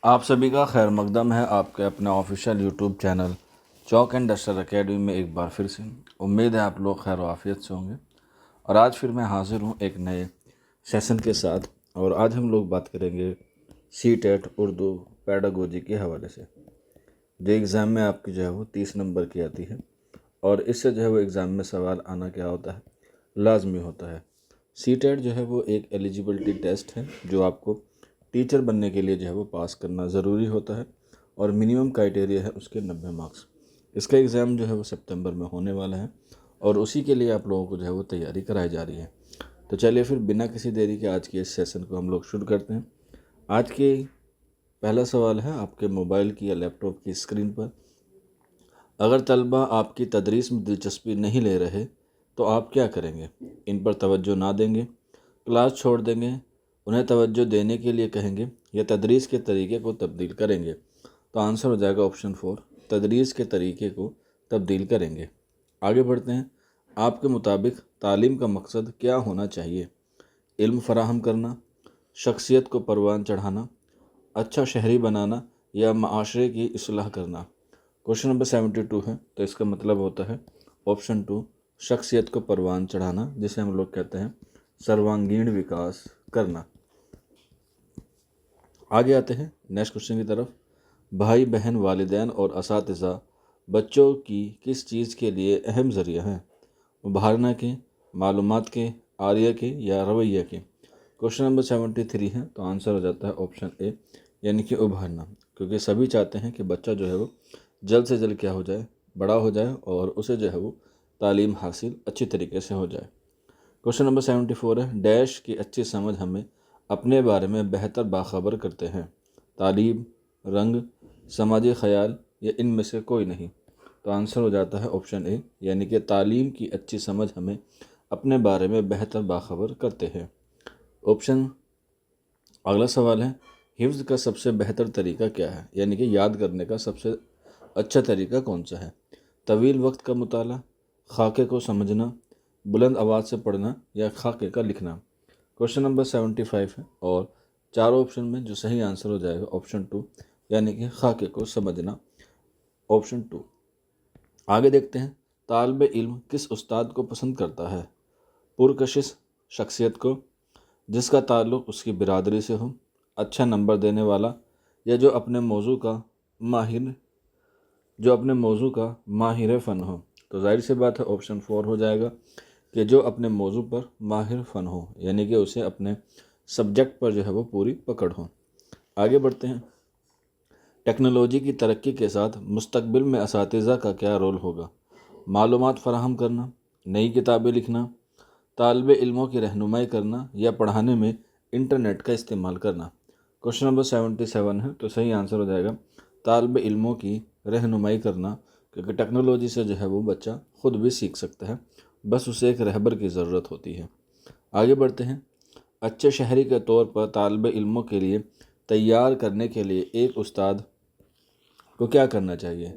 آپ سبھی کا خیر مقدم ہے آپ کے اپنے official YouTube channel chalk and duster academy میں ایک بار پھر سے۔ امید ہے آپ لوگ خیر و عافیت سے ہوں گے، اور آج پھر میں حاضر ہوں ایک نئے سیشن کے ساتھ، اور آج ہم لوگ بات کریں گے سی ٹیٹ اردو پیڈاگوجی کے حوالے سے، جو ایگزام میں آپ کی جو ہے وہ 30 نمبر کی آتی ہے، اور اس سے جو ہے وہ ایگزام میں سوال آنا کیا ہوتا ہے، لازمی ہوتا ہے۔ سی ٹیٹ جو ہے وہ ایک ایلیجیبلٹی ٹیسٹ ہے جو آپ کو ٹیچر بننے کے لیے جو ہے وہ پاس کرنا ضروری ہوتا ہے، اور منیمم کرائٹیریا ہے اس کے 90 مارکس۔ اس کا ایگزام جو ہے وہ سپتمبر میں ہونے والا ہے، اور اسی کے لیے آپ لوگوں کو جو ہے وہ تیاری کرائی جا رہی ہے۔ تو چلیے پھر بنا کسی دیری کے آج کے اس سیشن کو ہم لوگ شروع کرتے ہیں۔ آج کے پہلا سوال ہے آپ کے موبائل کی یا لیپ ٹاپ کی اسکرین پر: اگر طلبہ آپ کی تدریس میں دلچسپی نہیں لے رہے تو آپ کیا کریں گے؟ ان پر توجہ نہ دیں گے، کلاس چھوڑ دیں گے، انہیں توجہ دینے کے لیے کہیں گے، یا تدریس کے طریقے کو تبدیل کریں گے؟ تو آنسر ہو جائے گا آپشن 4، تدریس کے طریقے کو تبدیل کریں گے۔ آگے بڑھتے ہیں۔ آپ کے مطابق تعلیم کا مقصد کیا ہونا چاہیے؟ علم فراہم کرنا، شخصیت کو پروان چڑھانا، اچھا شہری بنانا، یا معاشرے کی اصلاح کرنا؟ کوشچن نمبر 72 ہے، تو اس کا مطلب ہوتا ہے آپشن 2، شخصیت کو پروان چڑھانا، جسے ہم لوگ کہتے ہیں سروانگین وکاس کرنا۔ آگے آتے ہیں نیکسٹ کوشچن کی طرف۔ بھائی بہن، والدین اور اساتذہ بچوں کی کس چیز کے لیے اہم ذریعہ ہیں؟ ابھارنا کے، معلومات کے، عاریہ کے، یا رویہ کے؟ کوشچن نمبر 73 ہے، تو آنسر ہو جاتا ہے آپشن اے، یعنی کہ ابھارنا، کیونکہ سبھی چاہتے ہیں کہ بچہ جو ہے وہ جلد سے جلد کیا ہو جائے، بڑا ہو جائے، اور اسے جو ہے وہ تعلیم حاصل اچھی طریقے سے ہو جائے۔ کوشچن نمبر 74 ہے، ڈیش کی اچھی سمجھ ہمیں اپنے بارے میں بہتر باخبر کرتے ہیں؟ تعلیم، رنگ، سماجی خیال، یا ان میں سے کوئی نہیں؟ تو آنسر ہو جاتا ہے آپشن اے، یعنی کہ تعلیم کی اچھی سمجھ ہمیں اپنے بارے میں بہتر باخبر کرتے ہیں۔ اگلا سوال ہے، حفظ کا سب سے بہتر طریقہ کیا ہے؟ یعنی کہ یاد کرنے کا سب سے اچھا طریقہ کون سا ہے؟ طویل وقت کا مطالعہ، خاکے کو سمجھنا، بلند آواز سے پڑھنا، یا خاکے کا لکھنا؟ کوشچن نمبر 75 ہے، اور چاروں آپشن میں جو صحیح آنسر ہو جائے گا آپشن 2، یعنی کہ خاکے کو سمجھنا، آپشن 2۔ آگے دیکھتے ہیں، طالب علم کس استاد کو پسند کرتا ہے؟ پرکشش شخصیت کو، جس کا تعلق اس کی برادری سے ہو، اچھا نمبر دینے والا، یا جو اپنے موضوع کا ماہر فن ہو؟ تو ظاہر سی بات ہے آپشن 4 ہو جائے گا، کہ جو اپنے موضوع پر ماہر فن ہو، یعنی کہ اسے اپنے سبجیکٹ پر جو ہے وہ پوری پکڑ ہو۔ آگے بڑھتے ہیں۔ ٹیکنالوجی کی ترقی کے ساتھ مستقبل میں اساتذہ کا کیا رول ہوگا؟ معلومات فراہم کرنا، نئی کتابیں لکھنا، طالب علموں کی رہنمائی کرنا، یا پڑھانے میں انٹرنیٹ کا استعمال کرنا؟ کوشچن نمبر 77 ہے، تو صحیح آنسر ہو جائے گا طالب علموں کی رہنمائی کرنا، کیونکہ ٹیکنالوجی سے جو ہے وہ بچہ خود بھی سیکھ سکتا ہے، بس اسے ایک رہبر کی ضرورت ہوتی ہے۔ آگے بڑھتے ہیں۔ اچھے شہری کے طور پر طالب علموں کے لیے تیار کرنے کے لیے ایک استاد کو کیا کرنا چاہیے؟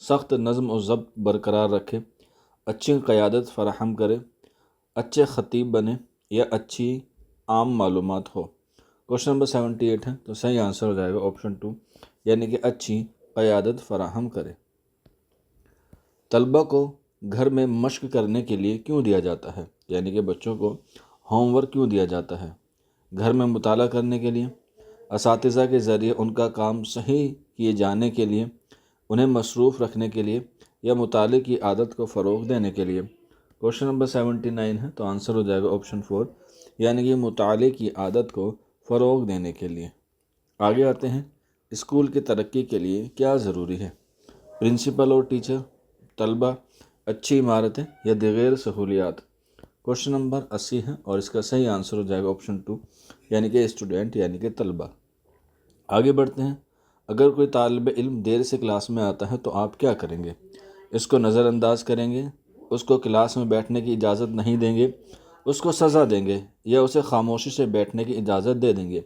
سخت نظم و ضبط برقرار رکھے، اچھی قیادت فراہم کرے، اچھے خطیب بنے، یا اچھی عام معلومات ہو؟ کوشچن نمبر 78 ہے، تو صحیح آنسر ہو جائے گا آپشن 2، یعنی کہ اچھی قیادت فراہم کرے۔ طلبہ کو گھر میں مشق کرنے کے لیے کیوں دیا جاتا ہے؟ یعنی کہ بچوں کو ہوم ورک کیوں دیا جاتا ہے؟ گھر میں مطالعہ کرنے کے لیے، اساتذہ کے ذریعے ان کا کام صحیح کیے جانے کے لیے، انہیں مصروف رکھنے کے لیے، یا مطالعے کی عادت کو فروغ دینے کے لیے؟ کوشچن نمبر 79 ہے، تو آنسر ہو جائے گا آپشن 4، یعنی کہ مطالعے کی عادت کو فروغ دینے کے لیے۔ آگے آتے ہیں، اسکول کی ترقی کے لیے کیا ضروری ہے؟ پرنسپل اور ٹیچر، طلبہ، اچھی عمارتیں، یا دیگر سہولیات؟ کوشچن نمبر 80 ہے، اور اس کا صحیح آنسر ہو جائے گا آپشن 2، یعنی کہ اسٹوڈنٹ، یعنی کہ طلبہ۔ آگے بڑھتے ہیں۔ اگر کوئی طالب علم دیر سے کلاس میں آتا ہے تو آپ کیا کریں گے؟ اس کو نظر انداز کریں گے، اس کو کلاس میں بیٹھنے کی اجازت نہیں دیں گے، اس کو سزا دیں گے، یا اسے خاموشی سے بیٹھنے کی اجازت دے دیں گے؟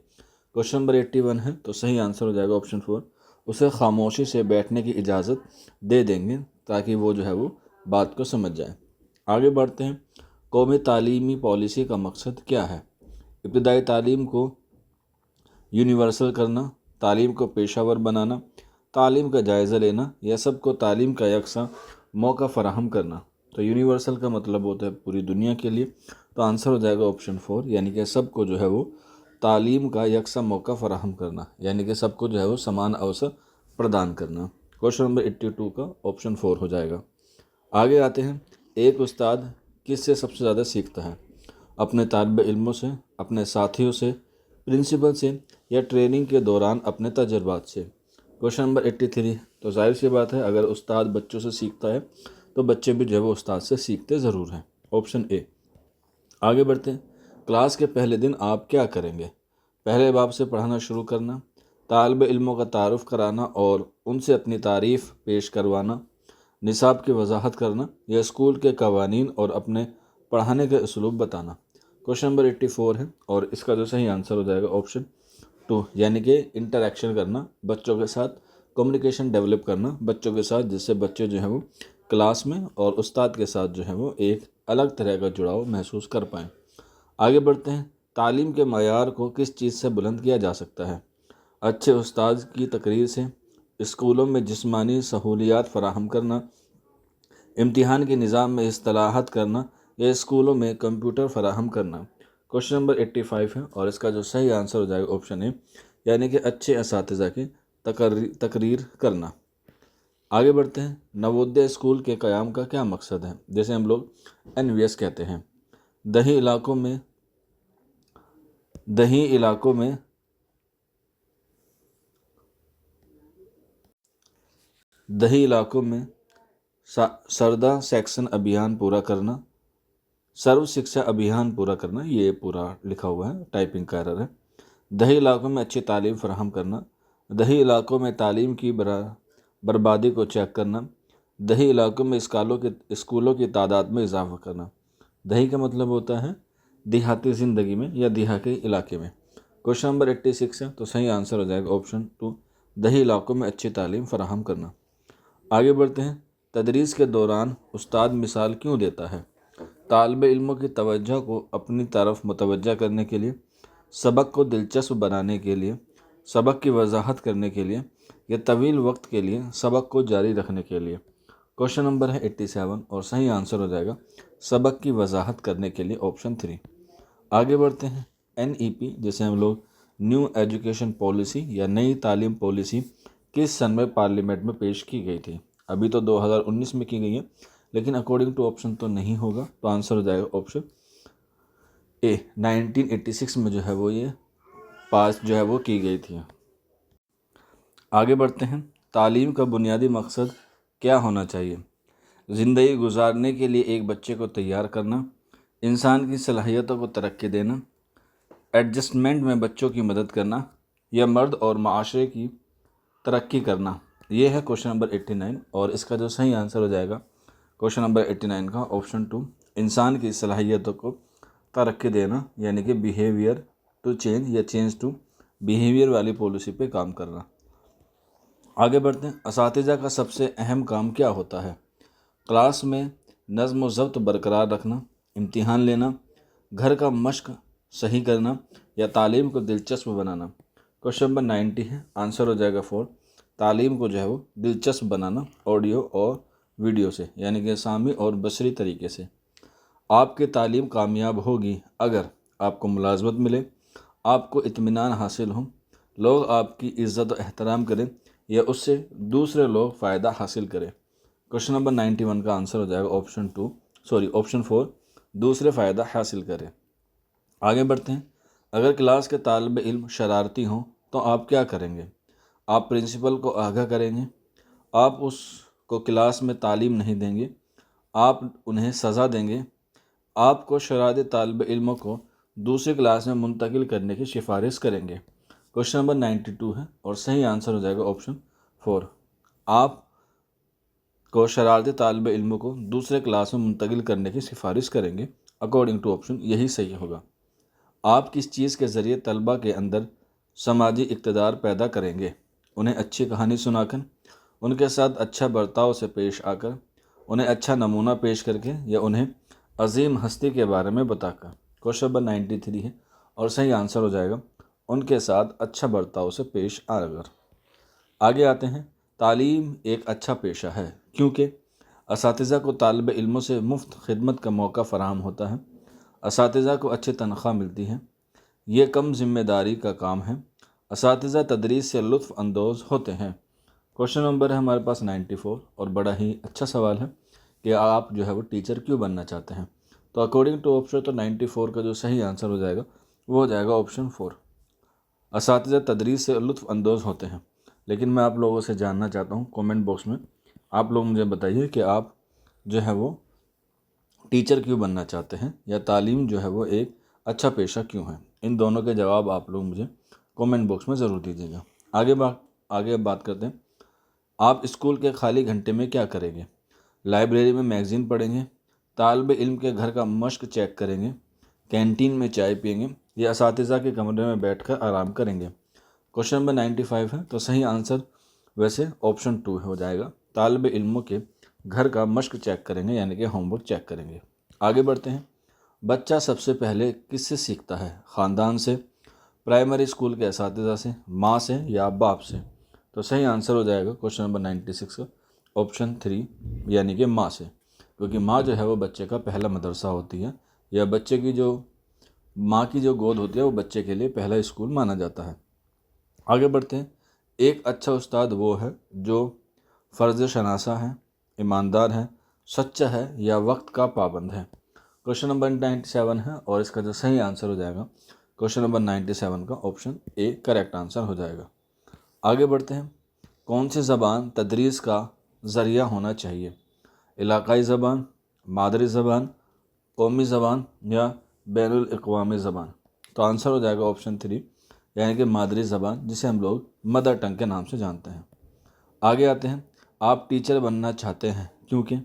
کوشچن نمبر 81 ہے، تو صحیح آنسر ہو جائے گا آپشن 4، اسے خاموشی سے بیٹھنے کی اجازت دے دیں گے، تاکہ وہ جو ہے وہ بات کو سمجھ جائے۔ آگے بڑھتے ہیں۔ قومی تعلیمی پالیسی کا مقصد کیا ہے؟ ابتدائی تعلیم کو یونیورسل کرنا، تعلیم کو پیشہ ور بنانا، تعلیم کا جائزہ لینا یا سب کو تعلیم کا یکساں موقع فراہم کرنا۔ تو یونیورسل کا مطلب ہوتا ہے پوری دنیا کے لیے، تو آنسر ہو جائے گا آپشن 4، یعنی کہ سب کو جو ہے وہ تعلیم کا یکساں موقع فراہم کرنا، یعنی کہ سب کو جو ہے وہ سمان اوسر پردان کرنا۔ کوشچن نمبر 82 کا آپشن 4 ہو جائے گا۔ آگے آتے ہیں، ایک استاد کس سے سب سے زیادہ سیکھتا ہے؟ اپنے طالب علموں سے، اپنے ساتھیوں سے، پرنسپل سے، یا ٹریننگ کے دوران اپنے تجربات سے۔ کوشچن نمبر 83، تو ظاہر سی بات ہے اگر استاد بچوں سے سیکھتا ہے تو بچے بھی جو ہے وہ استاد سے سیکھتے ضرور ہیں، آپشن اے۔ آگے بڑھتے ہیں، کلاس کے پہلے دن آپ کیا کریں گے؟ پہلے باب سے پڑھانا شروع کرنا، طالب علموں کا تعارف کرانا اور ان سے اپنی تعریف پیش کروانا، نصاب کی وضاحت کرنا، یا اسکول کے قوانین اور اپنے پڑھانے کے اسلوب بتانا۔ کوشچن نمبر 84 ہے اور اس کا جو صحیح آنسر ہو جائے گا آپشن 2، یعنی کہ انٹریکشن کرنا، بچوں کے ساتھ کمیونیکیشن ڈیولپ کرنا بچوں کے ساتھ، جس سے بچے جو ہیں وہ کلاس میں اور استاد کے ساتھ جو ہے وہ ایک الگ طرح کا جڑاؤ محسوس کر پائیں۔ آگے بڑھتے ہیں، تعلیم کے معیار کو کس چیز سے بلند کیا جا سکتا ہے؟ اچھے استاد کی تقریر سے، اسکولوں میں جسمانی سہولیات فراہم کرنا، امتحان کے نظام میں اصلاحات کرنا، یا اسکولوں میں کمپیوٹر فراہم کرنا۔ کوشچن نمبر 85 ہے اور اس کا جو صحیح آنسر ہو جائے گا آپشن اے، یعنی کہ اچھے اساتذہ کی تقریر کرنا۔ آگے بڑھتے ہیں، نوودے اسکول کے قیام کا کیا مقصد ہے؟ جیسے ہم لوگ NVS کہتے ہیں۔ دیہی علاقوں میں سردہ سیکشن ابھیان پورا کرنا، سرو شکشا ابھیان پورا کرنا، یہ پورا لکھا ہوا ہے، ٹائپنگ کا ایرر ہے۔ دیہی علاقوں میں اچھی تعلیم فراہم کرنا، دیہی علاقوں میں تعلیم کی بربادی کو چیک کرنا، دیہی علاقوں میں اسکولوں کی تعداد میں اضافہ کرنا۔ دیہی کا مطلب ہوتا ہے دیہاتی زندگی میں یا دیہاتی علاقے میں۔ کوشچن نمبر 86 ہے تو صحیح آنسر ہو جائے گا آپشن 2، دیہی علاقوں میں اچھی تعلیم فراہم کرنا۔ آگے بڑھتے ہیں، تدریس کے دوران استاد مثال کیوں دیتا ہے؟ طالب علموں کی توجہ کو اپنی طرف متوجہ کرنے کے لیے، سبق کو دلچسپ بنانے کے لیے، سبق کی وضاحت کرنے کے لیے، یا طویل وقت کے لیے سبق کو جاری رکھنے کے لیے۔ کوشچن نمبر ہے 87 اور صحیح آنسر ہو جائے گا سبق کی وضاحت کرنے کے لیے، آپشن 3۔ آگے بڑھتے ہیں، NEP جسے ہم لوگ نیو ایجوکیشن پالیسی یا نئی تعلیم پالیسی کس سن میں پارلیمنٹ میں پیش کی گئی تھی؟ ابھی تو 2019 میں کی گئی ہے، لیکن اکارڈنگ ٹو آپشن تو نہیں ہوگا، تو آنسر ہو جائے گا آپشن اے، 1986 میں جو ہے وہ یہ پاس جو ہے وہ کی گئی تھی۔ آگے بڑھتے ہیں، تعلیم کا بنیادی مقصد کیا ہونا چاہیے؟ زندگی گزارنے کے لیے ایک بچے کو تیار کرنا، انسان کی صلاحیتوں کو ترقی دینا، ایڈجسٹمنٹ میں بچوں کی مدد کرنا، یا مرد اور معاشرے کی ترقی کرنا۔ یہ ہے کوشچن نمبر 89 اور اس کا جو صحیح آنسر ہو جائے گا کوشچن نمبر 89 کا آپشن 2، انسان کی صلاحیتوں کو ترقی دینا، یعنی کہ بیہیویئر ٹو چینج یا چینج ٹو بیہیویئر والی پالیسی پہ کام کرنا۔ آگے بڑھتے ہیں، اساتذہ کا سب سے اہم کام کیا ہوتا ہے؟ کلاس میں نظم و ضبط برقرار رکھنا، امتحان لینا، گھر کا مشق صحیح کرنا، یا تعلیم کو دلچسپ بنانا۔ کوشچن نمبر 90 ہے، آنسر ہو جائے گا 4، تعلیم کو جو ہے وہ دلچسپ بنانا، آڈیو اور ویڈیو سے، یعنی کہ سامعی اور بصری طریقے سے۔ آپ کی تعلیم کامیاب ہوگی اگر آپ کو ملازمت ملے، آپ کو اطمینان حاصل ہو، لوگ آپ کی عزت و احترام کریں، یا اس سے دوسرے لوگ فائدہ حاصل کریں۔ کوشچن نمبر 91 کا آنسر ہو جائے گا آپشن 4، دوسرے فائدہ حاصل کریں۔ آگے بڑھتے ہیں، اگر کلاس کے طالب علم شرارتی ہوں تو آپ کیا کریں گے؟ آپ پرنسپل کو آگاہ کریں گے، آپ اس کو کلاس میں تعلیم نہیں دیں گے، آپ انہیں سزا دیں گے، آپ کو شرارتی طالب علموں کو دوسری کلاس میں منتقل کرنے کی سفارش کریں گے۔ کوشچن نمبر 92 ہے اور صحیح آنسر ہو جائے گا آپشن 4، آپ کو شرارتی طالب علموں کو دوسرے کلاس میں منتقل کرنے کی سفارش کریں گے، اکارڈنگ ٹو آپشن یہی صحیح ہوگا۔ آپ کس چیز کے ذریعے طلباء کے اندر سماجی اقتدار پیدا کریں گے؟ انہیں اچھی کہانی سنا کر، ان کے ساتھ اچھا برتاؤ سے پیش آ کر، انہیں اچھا نمونہ پیش کر کے، یا انہیں عظیم ہستی کے بارے میں بتا کر۔ کوشچن نمبر 93 ہے اور صحیح آنسر ہو جائے گا ان کے ساتھ اچھا برتاؤ سے پیش آگر۔ آگے آتے ہیں، تعلیم ایک اچھا پیشہ ہے کیونکہ اساتذہ کو طالب علموں سے مفت خدمت کا موقع فراہم ہوتا ہے۔ اساتذہ کو اچھی تنخواہ ملتی ہے، یہ کم ذمہ داری کا کام ہے۔ اساتذہ تدریس سے لطف اندوز ہوتے ہیں۔ کوشچن نمبر ہے ہمارے پاس 94، اور بڑا ہی اچھا سوال ہے کہ آپ جو ہے وہ ٹیچر کیوں بننا چاہتے ہیں؟ تو اکارڈنگ ٹو آپشن تو 94 کا جو صحیح آنسر ہو جائے گا وہ ہو جائے گا آپشن 4۔ اساتذہ تدریس سے لطف اندوز ہوتے ہیں۔ لیکن میں آپ لوگوں سے جاننا چاہتا ہوں کومنٹ باکس میں، آپ لوگ مجھے بتائیے کہ آپ جو ہے وہ ٹیچر کیوں بننا چاہتے ہیں، یا تعلیم جو ہے وہ ایک اچھا پیشہ کیوں ہے؟ ان دونوں کے جواب آپ لوگ مجھے کومنٹ باکس میں ضرور دیجیے گا۔ آگے بات کرتے ہیں، آپ اسکول کے خالی گھنٹے میں کیا کریں گے؟ لائبریری میں میگزین پڑھیں گے، طالب علم کے گھر کا مشق چیک کریں گے، کینٹین میں چائے پئیں گے، یا اساتذہ کے کمرے میں بیٹھ کر آرام کریں گے؟ کوشچن نمبر 95 ہے، تو صحیح آنسر ویسے آپشن 2 ہو جائے گا، طالب علموں کے گھر کا مشق چیک کریں گے، یعنی کہ ہوم ورک چیک کریں گے۔ آگے بڑھتے ہیں، بچہ سب سے پہلے کس سے سیکھتا ہے؟ خاندان سے، پرائمری اسکول کے اساتذہ سے، ماں سے، یا باپ سے؟ تو صحیح آنسر ہو جائے گا کوشچن نمبر 96 کا آپشن 3، یعنی کہ ماں سے، کیونکہ ماں جو ہے وہ بچے کا پہلا مدرسہ ہوتی ہے، یا بچے کی جو ماں کی جو گود ہوتی ہے وہ بچے کے لیے پہلا اسکول مانا جاتا ہے۔ آگے بڑھتے ہیں، ایک اچھا استاد وہ ہے جو فرض شناسہ ہے، ایماندار ہے، سچا ہے، یا وقت کا پابند ہے؟ کوشچن نمبر 97 ہے، اور اس کا جو صحیح آنسر ہو جائے گا کوشچن نمبر 97 کا آپشن اے کریکٹ آنسر ہو جائے گا۔ آگے بڑھتے ہیں، کون سی زبان تدریس کا ذریعہ ہونا چاہیے؟ علاقائی زبان، مادری زبان، قومی زبان، یا بین الاقوامی زبان؟ تو آنسر ہو جائے گا آپشن 3، یعنی کہ مادری زبان، جسے ہم لوگ مدر ٹنگ کے نام سے جانتے ہیں۔ آگے آتے ہیں، آپ ٹیچر بننا چاہتے ہیں کیونکہ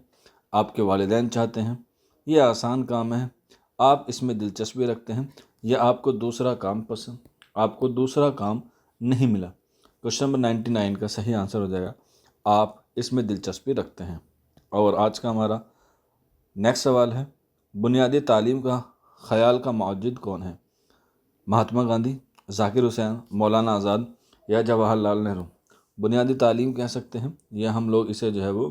آپ کے والدین چاہتے ہیں، یہ آسان کام ہے، آپ اس میں دلچسپی رکھتے ہیں، یا آپ کو دوسرا کام نہیں ملا؟ کوشچن نمبر 99 کا صحیح آنسر ہو جائے گا، آپ اس میں دلچسپی رکھتے ہیں۔ اور آج کا ہمارا نیکسٹ سوال ہے، بنیادی تعلیم کا خیال کا موجد کون ہے؟ مہاتما گاندھی، ذاکر حسین، مولانا آزاد، یا جواہر لال نہرو؟ بنیادی تعلیم کہہ سکتے ہیں، یا ہم لوگ اسے جو ہے وہ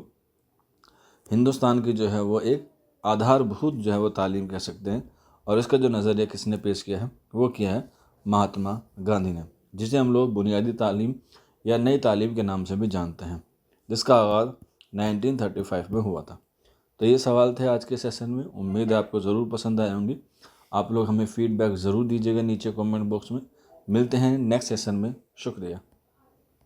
ہندوستان کی جو ہے وہ ایک آدھار بھوت جو ہے وہ تعلیم کہہ سکتے ہیں، اور اس کا جو نظریہ کس نے پیش کیا ہے وہ کیا ہے مہاتما گاندھی نے، جسے ہم لوگ بنیادی تعلیم یا نئی تعلیم کے نام سے بھی جانتے ہیں، جس کا آغاز 1935 میں ہوا تھا۔ تو یہ سوال تھے آج کے سیشن میں، امید ہے آپ کو ضرور پسند آئے ہوں گے۔ آپ لوگ ہمیں فیڈ بیک ضرور دیجیے گا نیچے کامنٹ باکس میں۔ ملتے ہیں نیکسٹ سیشن میں، شکریہ۔